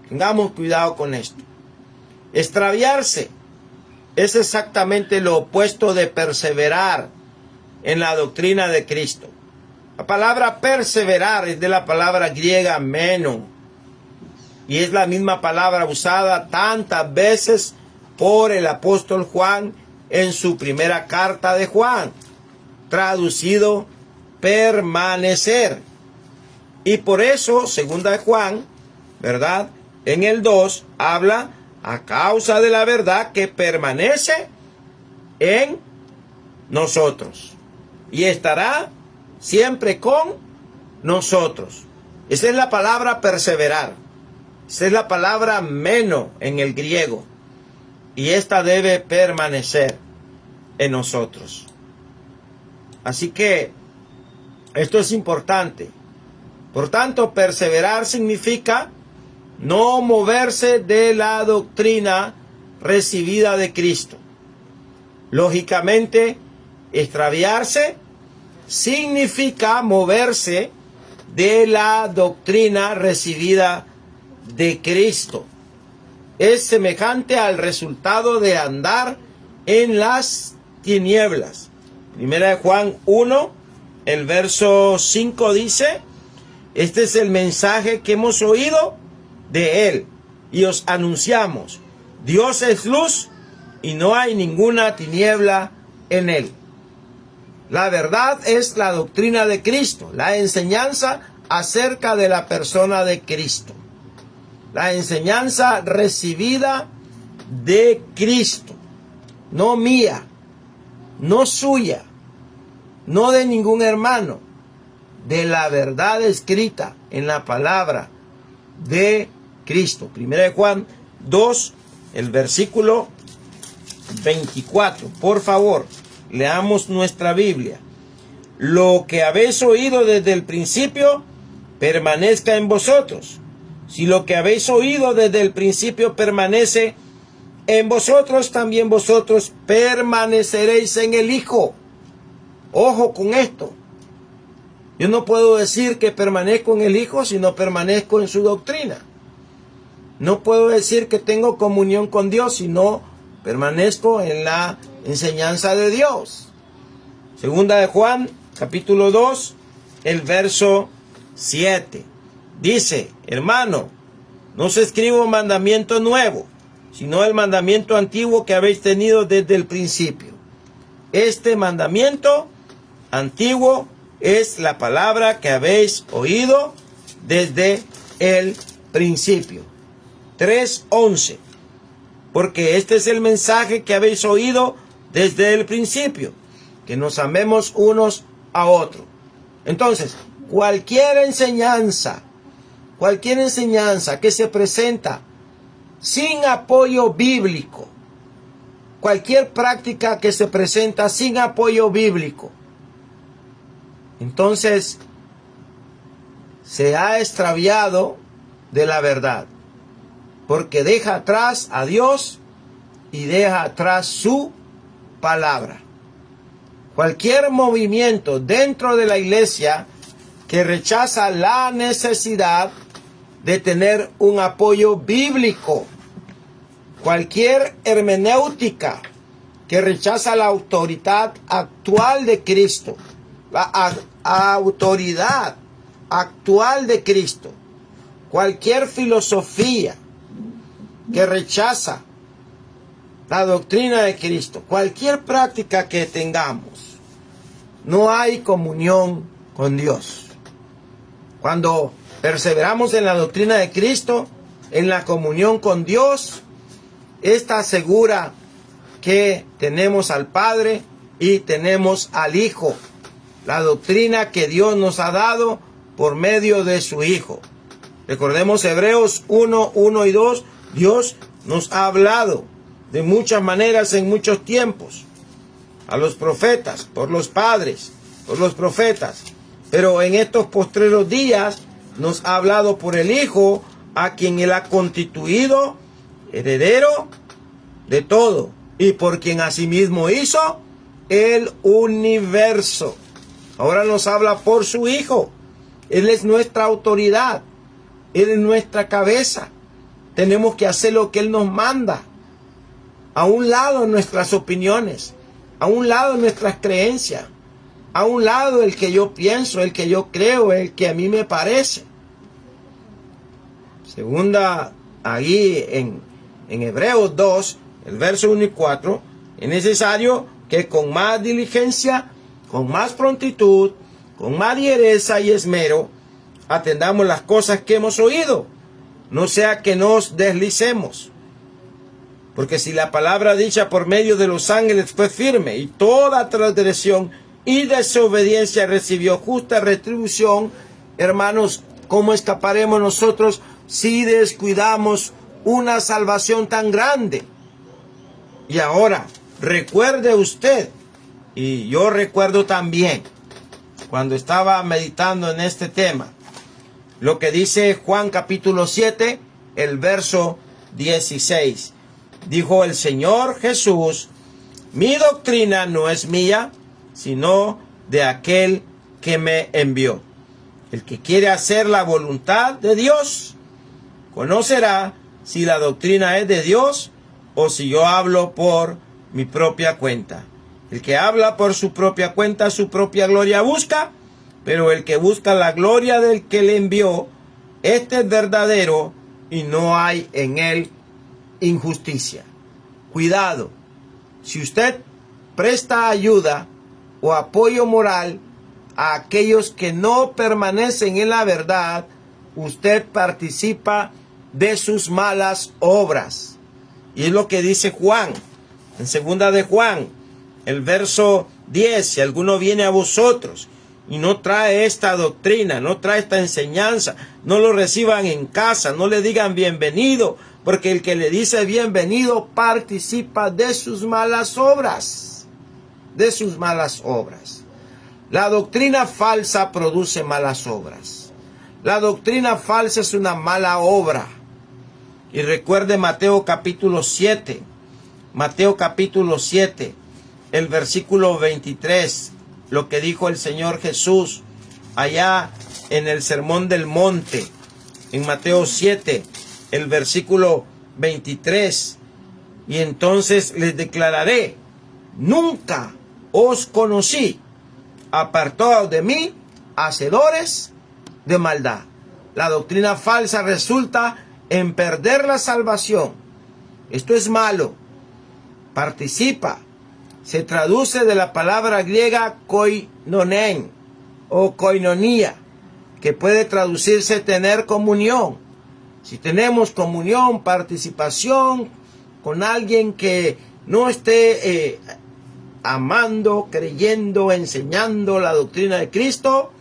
Tengamos cuidado con esto. Extraviarse es exactamente lo opuesto de perseverar en la doctrina de Cristo. La palabra perseverar es de la palabra griega meno, y es la misma palabra usada tantas veces por el apóstol Juan en su primera carta de Juan, traducido permanecer. Y por eso, segunda de Juan, ¿verdad? En el 2 habla a causa de la verdad que permanece en nosotros y estará siempre con nosotros. Esa es la palabra perseverar. Esa es la palabra meno en el griego. Y esta debe permanecer en nosotros. Así que esto es importante. Por tanto, perseverar significa no moverse de la doctrina recibida de Cristo. Lógicamente, extraviarse significa moverse de la doctrina recibida de Cristo. Es semejante al resultado de andar en las tinieblas. Primera de Juan 1, el verso 5 dice: este es el mensaje que hemos oído de Él y os anunciamos. Dios es luz y no hay ninguna tiniebla en Él. La verdad es la doctrina de Cristo, la enseñanza acerca de la persona de Cristo. La enseñanza recibida de Cristo, no mía, no suya, no de ningún hermano, de la verdad escrita en la palabra de Cristo. Primera de Juan 2, el versículo 24. Por favor, leamos nuestra Biblia. Lo que habéis oído desde el principio permanezca en vosotros. Si lo que habéis oído desde el principio permanece en vosotros, también vosotros permaneceréis en el Hijo. Ojo con esto. Yo no puedo decir que permanezco en el Hijo si no permanezco en su doctrina. No puedo decir que tengo comunión con Dios si no permanezco en la enseñanza de Dios. Segunda de Juan, capítulo 2, el verso 7. Dice: hermano, no os escribo mandamiento nuevo, sino el mandamiento antiguo que habéis tenido desde el principio. Este mandamiento antiguo es la palabra que habéis oído desde el principio. 3:11. Porque este es el mensaje que habéis oído desde el principio, que nos amemos unos a otros. Entonces, cualquier enseñanza que se presenta sin apoyo bíblico, cualquier práctica que se presenta sin apoyo bíblico, entonces se ha extraviado de la verdad, porque deja atrás a Dios y deja atrás su palabra. Cualquier movimiento dentro de la iglesia que rechaza la necesidad de tener un apoyo bíblico, cualquier hermenéutica que rechaza la autoridad actual de Cristo, la autoridad actual de Cristo, cualquier filosofía que rechaza la doctrina de Cristo, cualquier práctica que tengamos, no hay comunión con Dios. Cuando perseveramos en la doctrina de Cristo, en la comunión con Dios, esta asegura que tenemos al Padre y tenemos al Hijo, la doctrina que Dios nos ha dado por medio de su Hijo. Recordemos Hebreos 1, 1 y 2, Dios nos ha hablado de muchas maneras en muchos tiempos, a los profetas, por los padres, por los profetas, pero en estos postreros días nos ha hablado por el Hijo, a quien Él ha constituido heredero de todo, y por quien asimismo hizo el universo. Ahora nos habla por su Hijo. Él es nuestra autoridad, Él es nuestra cabeza. Tenemos que hacer lo que Él nos manda. A un lado nuestras opiniones, a un lado nuestras creencias, a un lado el que yo pienso, el que yo creo, el que a mí me parece. Segunda, ahí en Hebreos 2, el verso 1 y 4, es necesario que con más diligencia, con más prontitud, con más diereza y esmero, atendamos las cosas que hemos oído, no sea que nos deslicemos. Porque si la palabra dicha por medio de los ángeles fue firme, y toda transgresión y desobediencia recibió justa retribución, hermanos, ¿cómo escaparemos nosotros si descuidamos una salvación tan grande? Y ahora, recuerde usted, y yo recuerdo también, cuando estaba meditando en este tema, lo que dice Juan capítulo 7, el verso 16. Dijo el Señor Jesús: mi doctrina no es mía, sino de aquel que me envió. El que quiere hacer la voluntad de Dios, conocerá si la doctrina es de Dios o si yo hablo por mi propia cuenta. El que habla por su propia cuenta, su propia gloria busca, pero el que busca la gloria del que le envió, este es verdadero y no hay en él injusticia. Cuidado, si usted presta ayuda o apoyo moral a aquellos que no permanecen en la verdad, usted participa de sus malas obras. Y es lo que dice Juan, en segunda de Juan, el verso 10, si alguno viene a vosotros y no trae esta doctrina, no trae esta enseñanza, no lo reciban en casa, no le digan bienvenido, porque el que le dice bienvenido participa de sus malas obras, de sus malas obras. La doctrina falsa produce malas obras. La doctrina falsa es una mala obra. Y recuerde Mateo capítulo 7, Mateo capítulo 7, el versículo 23, lo que dijo el Señor Jesús allá en el Sermón del Monte, en Mateo 7, el versículo 23. Y entonces les declararé: nunca os conocí, apartados de mí, hacedores de maldad. La doctrina falsa resulta en perder la salvación. Esto es malo. Participa. Se traduce de la palabra griega koinonen o koinonía, que puede traducirse tener comunión. Si tenemos comunión, participación con alguien que no esté amando, creyendo, enseñando la doctrina de Cristo,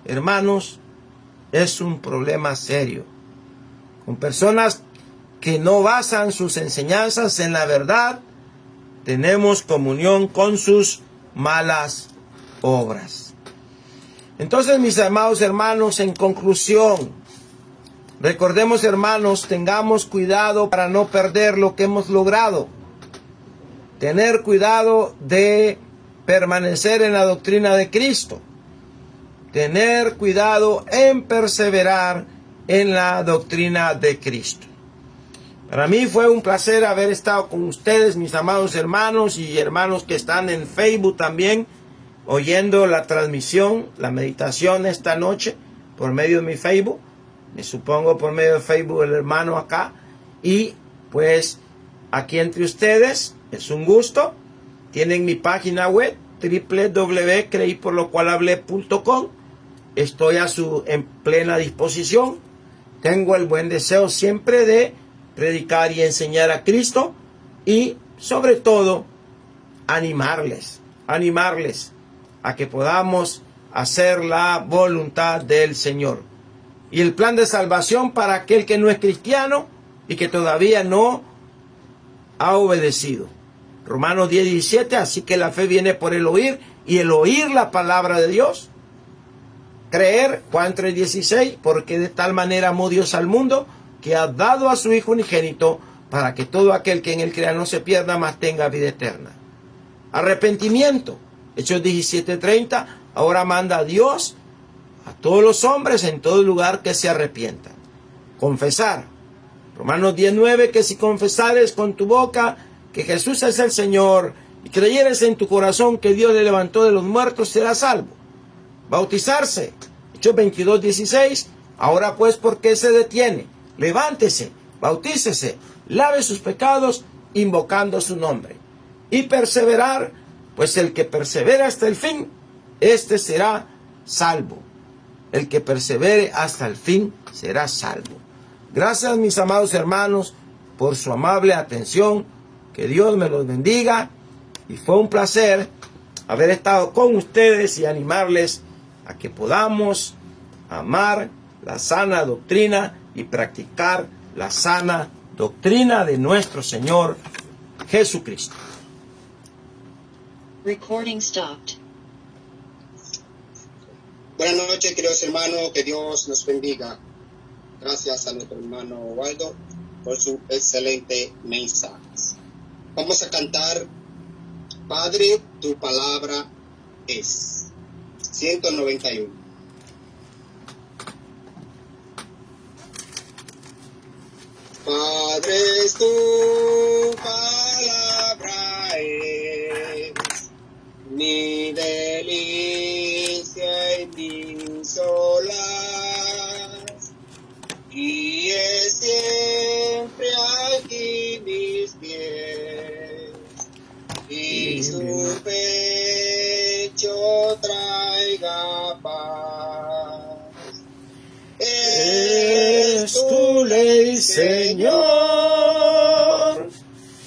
hermanos, es un problema serio. Con personas que no basan sus enseñanzas en la verdad, tenemos comunión con sus malas obras. Entonces, mis amados hermanos, en conclusión, recordemos, hermanos, tengamos cuidado para no perder lo que hemos logrado. Tener cuidado de permanecer en la doctrina de Cristo. Tener cuidado en perseverar en la doctrina de Cristo. Para mí fue un placer haber estado con ustedes, mis amados hermanos y hermanos que están en Facebook también, oyendo la transmisión, la meditación esta noche por medio de mi Facebook. Me supongo por medio de Facebook el hermano acá. Y pues aquí entre ustedes, es un gusto. Tienen mi página web www.creiporlocualhablé.com. Estoy en plena disposición. Tengo el buen deseo siempre de predicar y enseñar a Cristo y sobre todo animarles a que podamos hacer la voluntad del Señor. Y el plan de salvación para aquel que no es cristiano y que todavía no ha obedecido. Romanos 10:17, así que la fe viene por el oír y el oír la palabra de Dios. Creer, Juan 3:16, porque de tal manera amó Dios al mundo que ha dado a su Hijo unigénito para que todo aquel que en él crea no se pierda, mas tenga vida eterna. Arrepentimiento, Hechos 17:30, ahora manda a Dios a todos los hombres en todo lugar que se arrepientan. Confesar, Romanos 10:9, que si confesares con tu boca que Jesús es el Señor y creyeres en tu corazón que Dios le levantó de los muertos, serás salvo. Bautizarse, Hechos 22:16, ahora pues, ¿por qué se detiene? Levántese, bautícese, lave sus pecados invocando su nombre. Y perseverar, pues el que persevera hasta el fin, este será salvo. El que persevere hasta el fin será salvo. Gracias, mis amados hermanos, por su amable atención. Que Dios me los bendiga. Y fue un placer haber estado con ustedes y animarles a que podamos amar la sana doctrina y practicar la sana doctrina de nuestro Señor Jesucristo. Recording stopped. Buenas noches, queridos hermanos, que Dios nos bendiga. Gracias a nuestro hermano Waldo por su excelente mensaje. Vamos a cantar Padre, tu palabra es. 191. Padre, tu palabra es mi delicia y mi solaz, y es siempre aquí mis pies, y su pecho traiga paz. Es tu ley, Señor,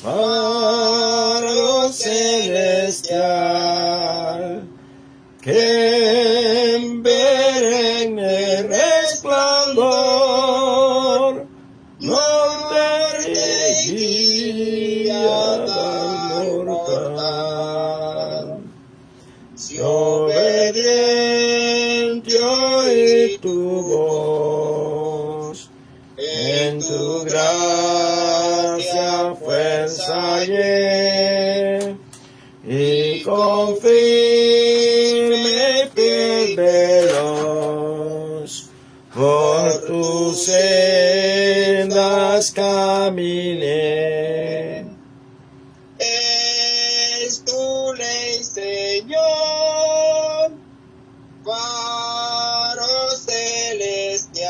faro celestial, que en perenne resplandor nos guía al mortal. Si obediente oí tu voz, en tu gracia fuerza hallé, y con firme pie veloz por tus sendas caminé. Es tu ley, Señor, faro celestial,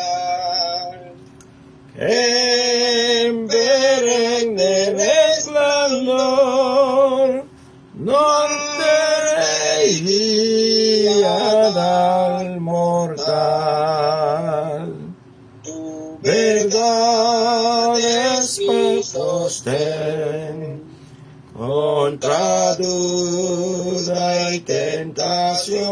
En perenne resplandor, norte y guía al mortal. tu Verdad es mi sostén contra duda y tentación.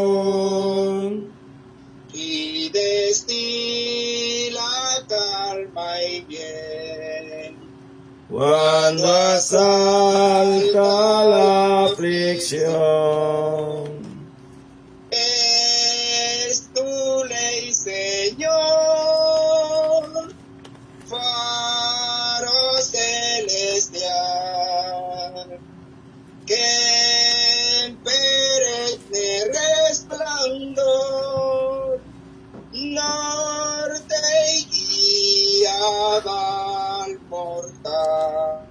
y destila calma y bien. Cuando asalta la aflicción, Es tu ley, Señor, faro celestial, que en perenne resplandor, norte y guía al mortal.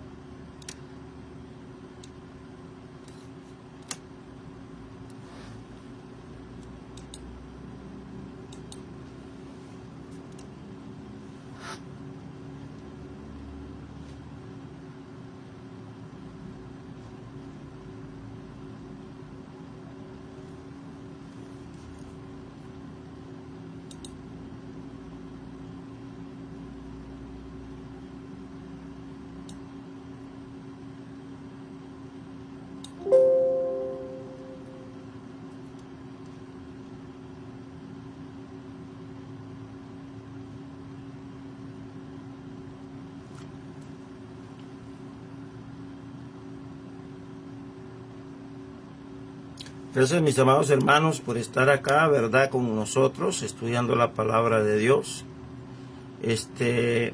gracias, mis amados hermanos, por estar acá, ¿verdad?, con nosotros, estudiando la palabra de Dios. Se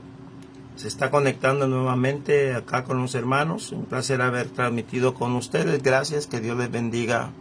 está conectando nuevamente acá con los hermanos. Un placer haber transmitido con ustedes. Gracias, que Dios les bendiga